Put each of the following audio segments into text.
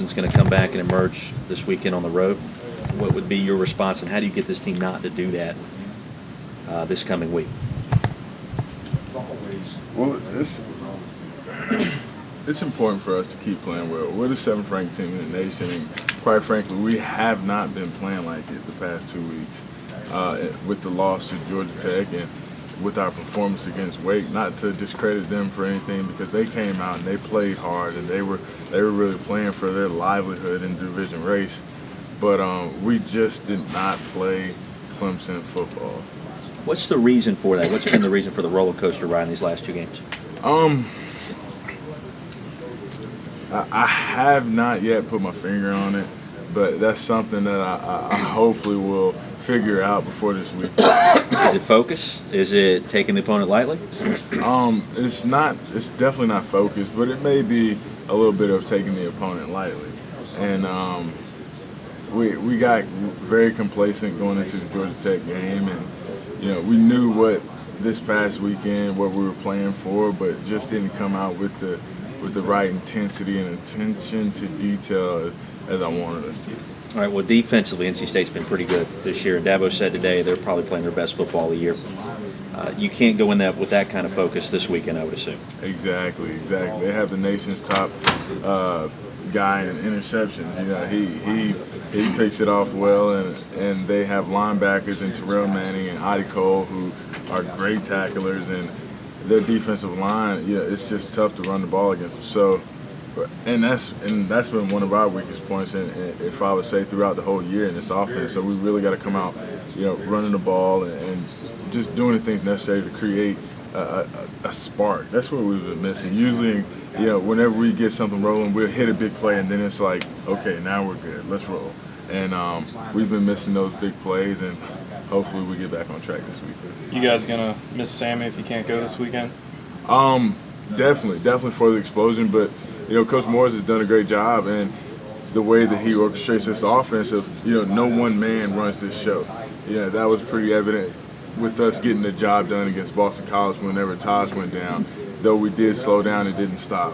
Clemson's going to come back and emerge this weekend on the road. What would be your response, and how do you get this team not to do that this coming week? Well, it's important for us to keep playing well. We're the 7th-ranked team in the nation, and quite frankly, we have not been playing like it the past 2 weeks. With the loss to Georgia Tech and with our performance against Wake, not to discredit them for anything, because they came out and they played hard and they were really playing for their livelihood in the division race. But we just did not play Clemson football. What's the reason for that? What's been the reason for the roller coaster ride in these last 2 games? I have not yet put my finger on it, but that's something that I hopefully will figure out before this week. Is it focus? Is it taking the opponent lightly? It's not. It's definitely not focused, but it may be a little bit of taking the opponent lightly. And we got very complacent going into the Georgia Tech game, and we knew what this past weekend what we were playing for, but just didn't come out with the right intensity and attention to detail as I wanted us to. All right, well, defensively, NC State's been pretty good this year. And Dabo said today they're probably playing their best football of the year. You can't go in that with that kind of focus this weekend, I would assume. Exactly. They have the nation's top guy in interceptions. He picks it off well, and they have linebackers in Terrell Manning and Adi Cole, who are great tacklers, and their defensive line, it's just tough to run the ball against them. So, and that's been one of our weakest points, and if I would say throughout the whole year in this offense. So we really got to come out, running the ball and just doing the things necessary to create a spark. That's what we've been missing. Usually, whenever we get something rolling, we'll hit a big play, and then it's like, okay, now we're good. Let's roll. And we've been missing those big plays, and hopefully we get back on track this week. You guys gonna miss Sammy if you can't go this weekend? Definitely for the explosion, but Coach Morris has done a great job, and the way that he orchestrates this offense of no one man runs this show. That was pretty evident with us getting the job done against Boston College whenever Taj went down. Though we did slow down, it didn't stop.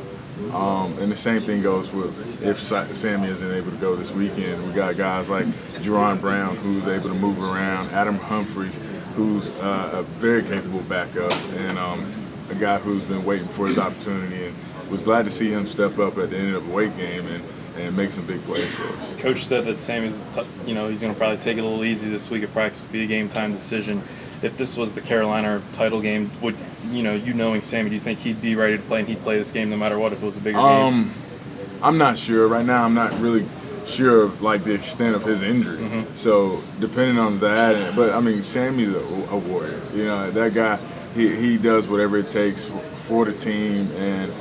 And the same thing goes with if Sammy isn't able to go this weekend. We got guys like Jerron Brown, who's able to move around, Adam Humphries, who's a very capable backup, and a guy who's been waiting for his opportunity, and was glad to see him step up at the end of a Wake game and make some big plays for us. Coach said that Sammy's, he's going to probably take it a little easy this week at practice, be a game time decision. If this was the Carolina title game, would you knowing Sammy, do you think he'd be ready to play and he'd play this game no matter what if it was a bigger game? I'm not sure. Right now, I'm not really sure of the extent of his injury. Mm-hmm. So depending on that, but I mean, Sammy's a warrior. That guy, he does whatever it takes for the team, and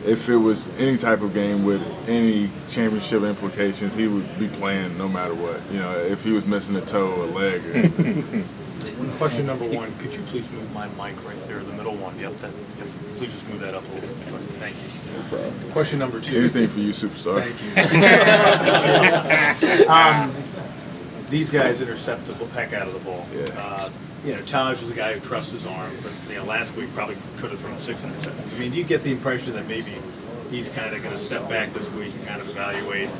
if it was any type of game with any championship implications, he would be playing no matter what. If he was missing a toe or a leg or anything. Question number one, could you please move my mic right there, the middle one? Yep, please just move that up a little bit. Thank you. No problem. Question number two. Anything for you, superstar. Thank you. These guys intercept the heck out of the ball. Yeah. Taj is a guy who trusts his arm, but last week probably could have thrown 6 interceptions. I mean, do you get the impression that maybe he's kind of going to step back this week and kind of evaluate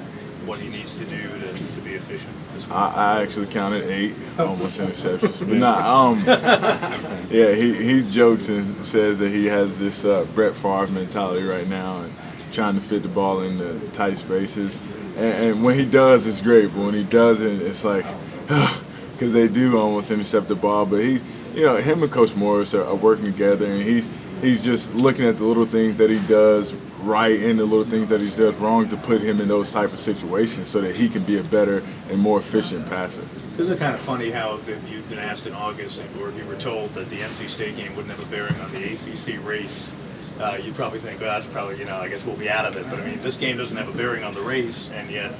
what he needs to do to be efficient this week? I actually counted 8 almost interceptions, but he jokes and says that he has this Brett Favre mentality right now and trying to fit the ball in the tight spaces, and when he does, it's great, but when he doesn't, it's like, because they do almost intercept the ball. But him and Coach Morris are working together, and he's just looking at the little things that he does right and the little things that he does wrong to put him in those type of situations so that he can be a better and more efficient passer. Isn't it kind of funny how if you'd been asked in August or if you were told that the NC State game wouldn't have a bearing on the ACC race, you'd probably think, well, that's probably, I guess we'll be out of it. But, I mean, this game doesn't have a bearing on the race, and yet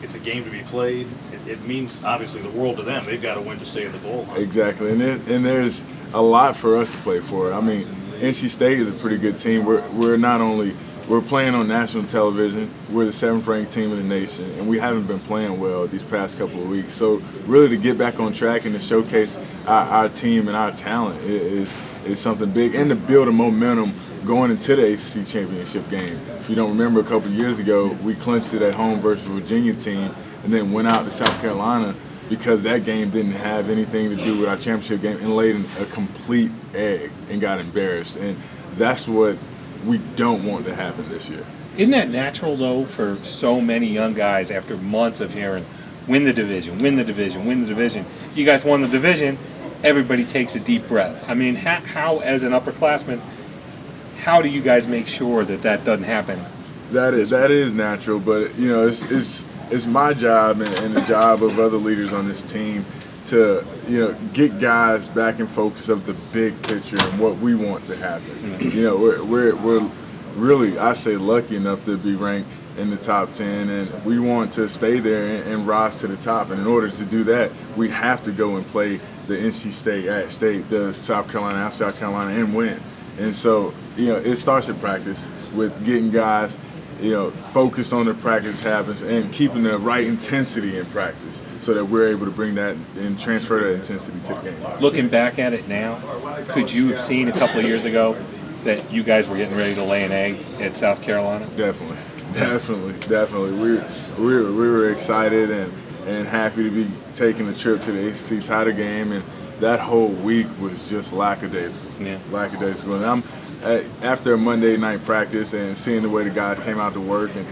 it's a game to be played. It means, obviously, the world to them. They've got to win to stay in the bowl. Huh? Exactly, and there's a lot for us to play for. I mean, NC State is a pretty good team. We're playing on national television. We're the 7th-ranked team in the nation, and we haven't been playing well these past couple of weeks. So really to get back on track and to showcase our team and our talent is something big, and to build a momentum going into the ACC championship game. If you don't remember, a couple years ago, we clinched it at home versus a Virginia team and then went out to South Carolina because that game didn't have anything to do with our championship game and laid a complete egg and got embarrassed. And that's what we don't want to happen this year. Isn't that natural, though, for so many young guys after months of hearing, win the division, win the division, win the division? You guys won the division, everybody takes a deep breath. I mean, how as an upperclassman, how do you guys make sure that doesn't happen? That is natural, but it's my job and the job of other leaders on this team to get guys back in focus of the big picture and what we want to happen. Mm-hmm. We're really, I say, lucky enough to be ranked in the top 10, and we want to stay there and rise to the top. And in order to do that, we have to go and play the NC State at State, the South Carolina, and win. And so, it starts at practice with getting guys, focused on the practice habits and keeping the right intensity in practice so that we're able to bring that and transfer that intensity to the game. Looking back at it now, could you have seen a couple of years ago that you guys were getting ready to lay an egg at South Carolina? Definitely. We were excited and happy to be taking a trip to the ACC title game, and that whole week was just lackadaisical. Yeah. Lackadaisical. And I'm after a Monday night practice and seeing the way the guys came out to work, and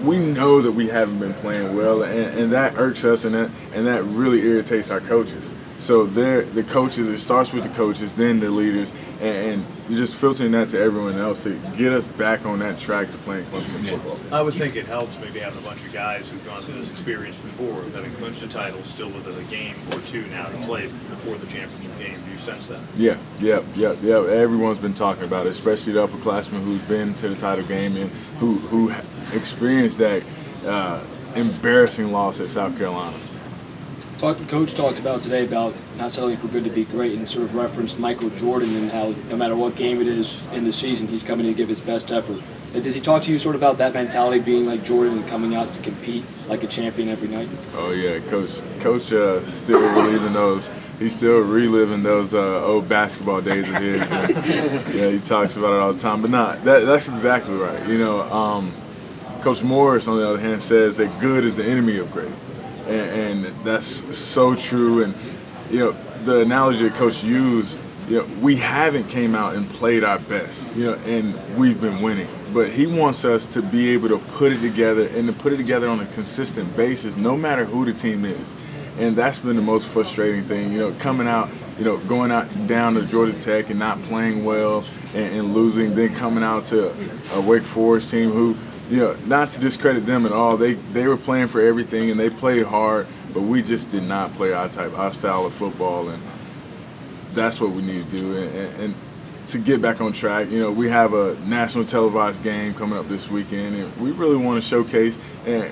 we know that we haven't been playing well, and that irks us, and that really irritates our coaches. So the coaches, it starts with the coaches, then the leaders, and you're just filtering that to everyone else to get us back on that track to playing Clemson football. I would think it helps maybe having a bunch of guys who've gone through this experience before, having clinched a title, still with a game or two now to play before the championship game. Do you sense that? Yeah. Everyone's been talking about it, especially the upperclassmen who's been to the title game and who experienced that embarrassing loss at South Carolina. Coach talked about today about not settling for good to be great, and sort of referenced Michael Jordan and how no matter what game it is in the season, he's coming to give his best effort. Does he talk to you sort of about that mentality, being like Jordan and coming out to compete like a champion every night? Oh yeah, Coach still reliving those. He's still reliving those old basketball days of his. And, he talks about it all the time. But that's exactly right. Coach Morris, on the other hand, says that good is the enemy of great. And that's so true. And the analogy that Coach used, we haven't came out and played our best, and we've been winning. But he wants us to be able to put it together and to put it together on a consistent basis, no matter who the team is. And that's been the most frustrating thing, coming out, going out down to Georgia Tech and not playing well and losing, then coming out to a Wake Forest team who, not to discredit them at all, they were playing for everything and they played hard, but we just did not play our style of football, and that's what we need to do. And to get back on track, we have a national televised game coming up this weekend, and we really want to showcase and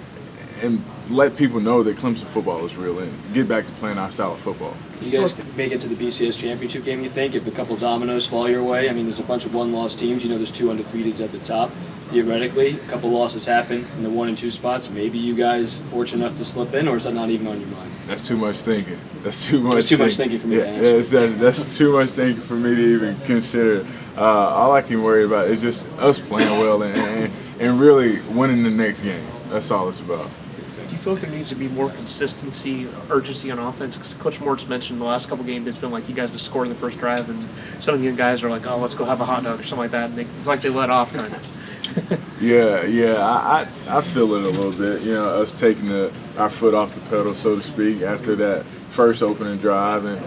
let people know that Clemson football is real and get back to playing our style of football. You guys make it to the BCS championship game, you think, if a couple dominoes fall your way? I mean, there's a bunch of one-loss teams. There's 2 undefeateds at the top. Theoretically, a couple losses happen in the 1 and 2 spots. Maybe you guys fortunate enough to slip in, or is that not even on your mind? That's too much thinking. That's too much thinking for me to answer. That's too much thinking for me to even consider. All I can worry about is just us playing well and really winning the next game. That's all it's about. Do you feel like there needs to be more consistency, urgency on offense? Because Coach Morris mentioned the last couple games, it's been like you guys just scored in the first drive, and some of you guys are like, oh, let's go have a hot dog or something like that. And it's like they let off kind of. I feel it a little bit. Us taking our foot off the pedal, so to speak, after that first opening drive, and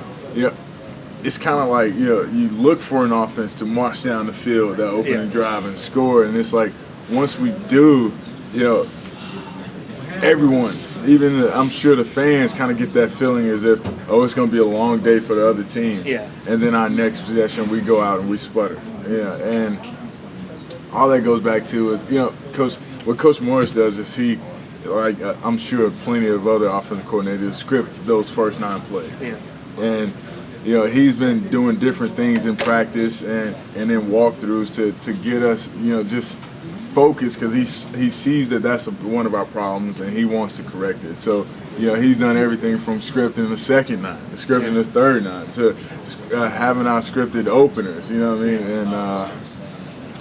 it's kind of like you look for an offense to march down the field that opening drive and score, and it's like once we do, everyone, even I'm sure the fans, kind of get that feeling as if it's going to be a long day for the other team. Yeah. And then our next possession we go out and we sputter. And all that goes back to is, what Coach Morris does is he, I'm sure plenty of other offensive coordinators, script those first 9 plays. Yeah. And, he's been doing different things in practice and in walkthroughs to get us, just focused, because he sees that that's one of our problems and he wants to correct it. So, he's done everything from scripting the second 9, to scripting the third 9, to having our scripted openers, And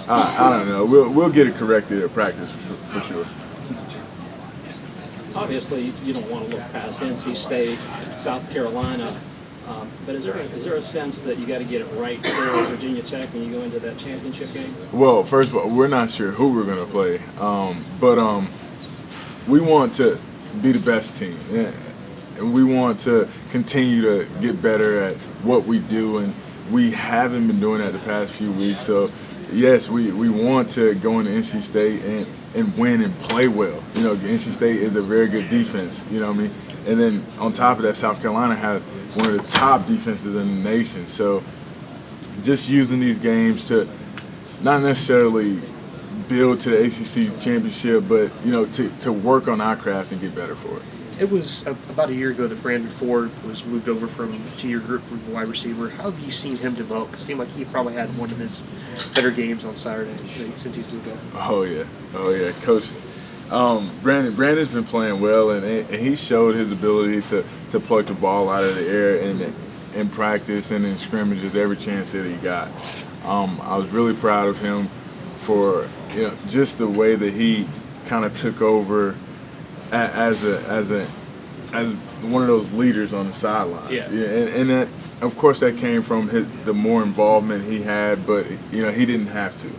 I don't know. We'll get it corrected at practice for sure. Obviously, you don't want to look past NC State, South Carolina, but is there a sense that you got to get it right for Virginia Tech when you go into that championship game? Well, first of all, we're not sure who we're going to play, but we want to be the best team, and we want to continue to get better at what we do, and we haven't been doing that the past few weeks. So, yes, we want to go into NC State and win and play well. You know, NC State is a very good defense, you know what I mean? And then on top of that, South Carolina has one of the top defenses in the nation. So just using these games to not necessarily build to the ACC championship, but, you know, to work on our craft and get better for it. It was about a year ago that Brandon Ford was moved over to your group from wide receiver. How have you seen him develop? It seemed like he probably had one of his better games on Saturday since he's moved over. Oh yeah, Coach. Brandon's been playing well, and he showed his ability to pluck the ball out of the air in practice and in scrimmages every chance that he got. I was really proud of him for, you know, just the way that he kind of took over as one of those leaders on the sideline. Yeah. And that, of course, that came from the more involvement he had, but, you know, he didn't have to.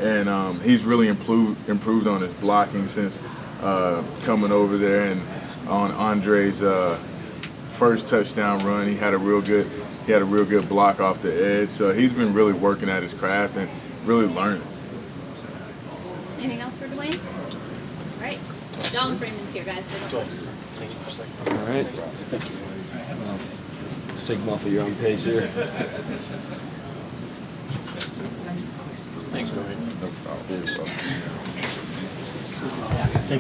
And he's really improved on his blocking since coming over there. And on Andre's first touchdown run, he had a real good block off the edge. So he's been really working at his craft and really learning. Anything else for Dwayne? All right. Don Freeman's here, guys. So don't All right. Thank you. Just take them off at your own pace here. Thanks, Dwayne. No problem.